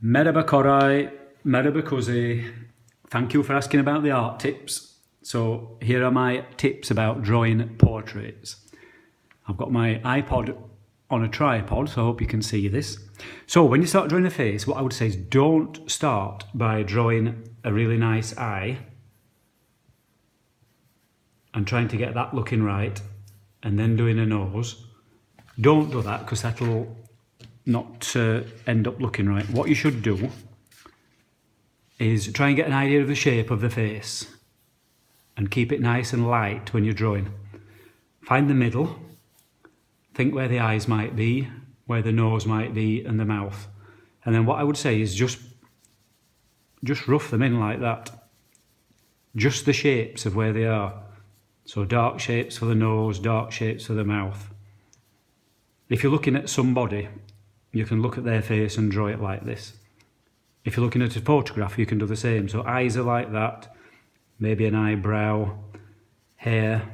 Merhaba Koray, merhaba Koray. Thank you for asking about the art tips. So here are my tips about drawing portraits. I've got my iPod on a tripod, so I hope you can see this. So when you start drawing a face, what I would say is don't start by drawing a really nice eye and trying to get that looking right and then doing a nose. Don't do that because that'll not end up looking right. What you should do is try and get an idea of the shape of the face and keep it nice and light when you're drawing. Find the middle, think where the eyes might be, where the nose might be and the mouth. And then what I would say is just rough them in like that. Just the shapes of where they are. So dark shapes for the nose, dark shapes for the mouth. If you're looking at somebody, you can look at their face and draw it like this. If you're looking at a photograph, you can do the same. So eyes are like that, maybe an eyebrow, hair,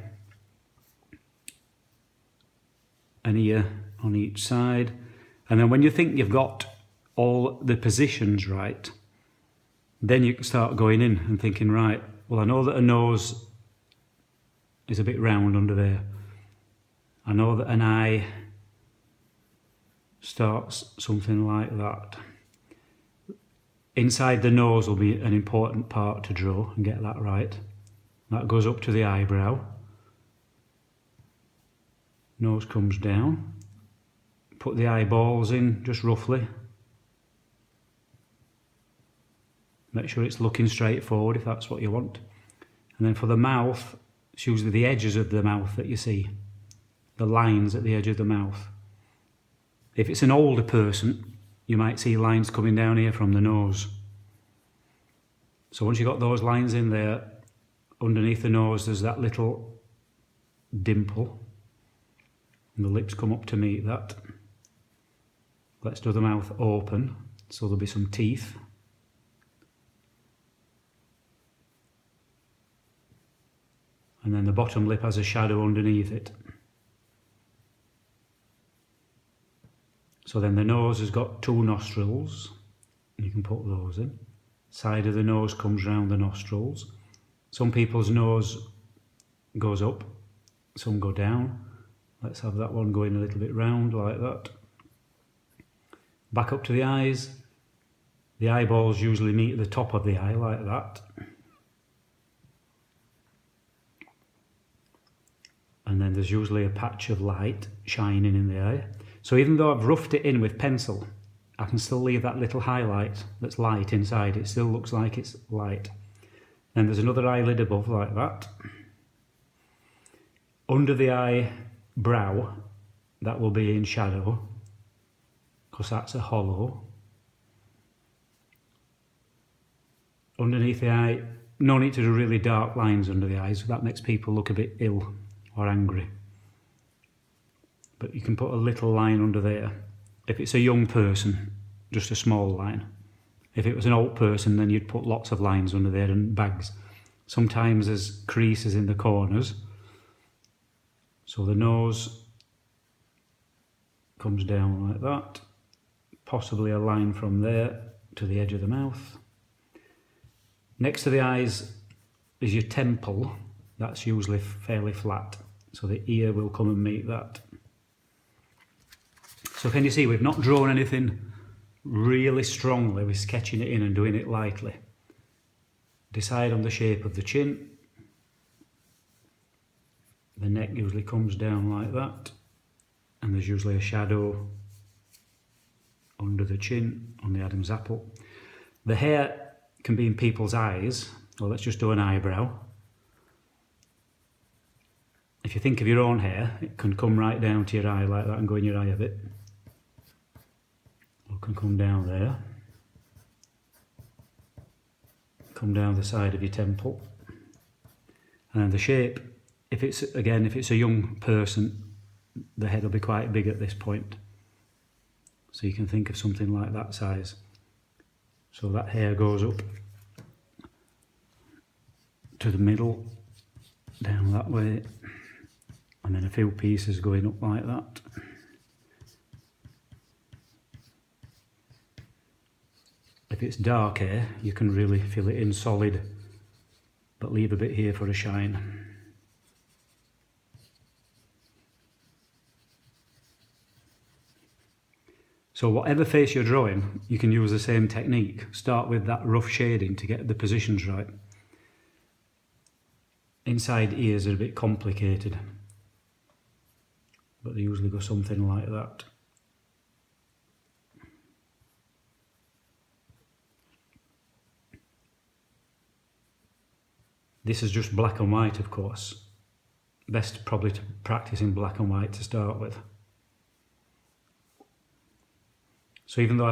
an ear on each side. And then when you think you've got all the positions right, then you can start going in and thinking, right, well, I know that a nose is a bit round under there. I know that an eye starts something like that. Inside the nose will be an important part to draw and get that right. That goes up to the eyebrow. Nose comes down. Put the eyeballs in just roughly. Make sure it's looking straight forward if that's what you want. And then for the mouth, it's usually the edges of the mouth that you see. The lines at the edge of the mouth. If it's an older person, you might see lines coming down here from the nose. So once you've got those lines in there, underneath the nose there's that little dimple. And the lips come up to meet that. Let's do the mouth open, so there'll be some teeth. And then the bottom lip has a shadow underneath it. So then the nose has got two nostrils. You can put those in. Side of the nose comes round the nostrils. Some people's nose goes up, some go down. Let's have that one going a little bit round like that. Back up to the eyes. The eyeballs usually meet at the top of the eye like that. And then there's usually a patch of light shining in the eye. So even though I've roughed it in with pencil, I can still leave that little highlight that's light inside. It still looks like it's light. Then there's another eyelid above like that. Under the eyebrow, that will be in shadow, because that's a hollow. Underneath the eye, no need to do really dark lines under the eyes. That makes people look a bit ill or angry. But you can put a little line under there. If it's a young person, just a small line. If it was an old person, then you'd put lots of lines under there and bags. Sometimes there's creases in the corners. So the nose comes down like that. Possibly a line from there to the edge of the mouth. Next to the eyes is your temple. That's usually fairly flat. So the ear will come and meet that. So can you see we've not drawn anything really strongly, we're sketching it in and doing it lightly. Decide on the shape of the chin. The neck usually comes down like that, and there's usually a shadow under the chin on the Adam's apple. The hair can be in people's eyes. Well, let's just do an eyebrow. If you think of your own hair, it can come right down to your eye like that and go in your eye a bit. Can come down there, come down the side of your temple, and then the shape, if it's a young person, the head will be quite big at this point, so you can think of something like that size. So that hair goes up to the middle, down that way, and then a few pieces going up like that. if it's dark here, you can really fill it in solid, but leave a bit here for a shine. So whatever face you're drawing, you can use the same technique. Start with that rough shading to get the positions right. Inside ears are a bit complicated, but they usually go something like that. This is just black and white, of course. Best probably to practice in black and white to start with. So even though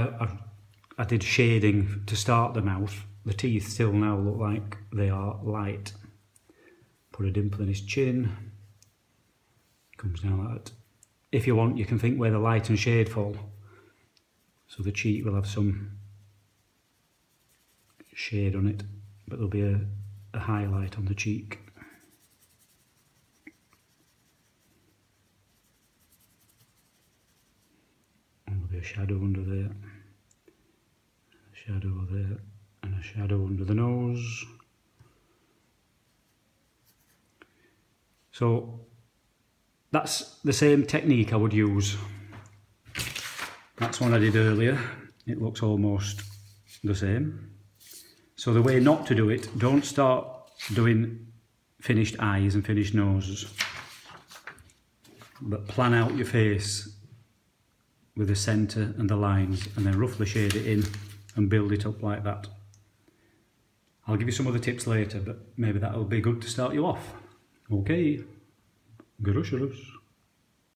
I did shading to start the mouth, the teeth still now look like they are light. Put a dimple in his chin. Comes down like that. If you want, you can think where the light and shade fall. So the cheek will have some shade on it, but there'll be a highlight on the cheek. And there'll be a shadow under there, a shadow there, and a shadow under the nose. So that's the same technique I would use. That's one I did earlier. It looks almost the same. So the way not to do it, don't start doing finished eyes and finished noses, but plan out your face with the centre and the lines, and then roughly shade it in and build it up like that. I'll give you some other tips later, but maybe that'll be good to start you off. Okay, görüşürüz.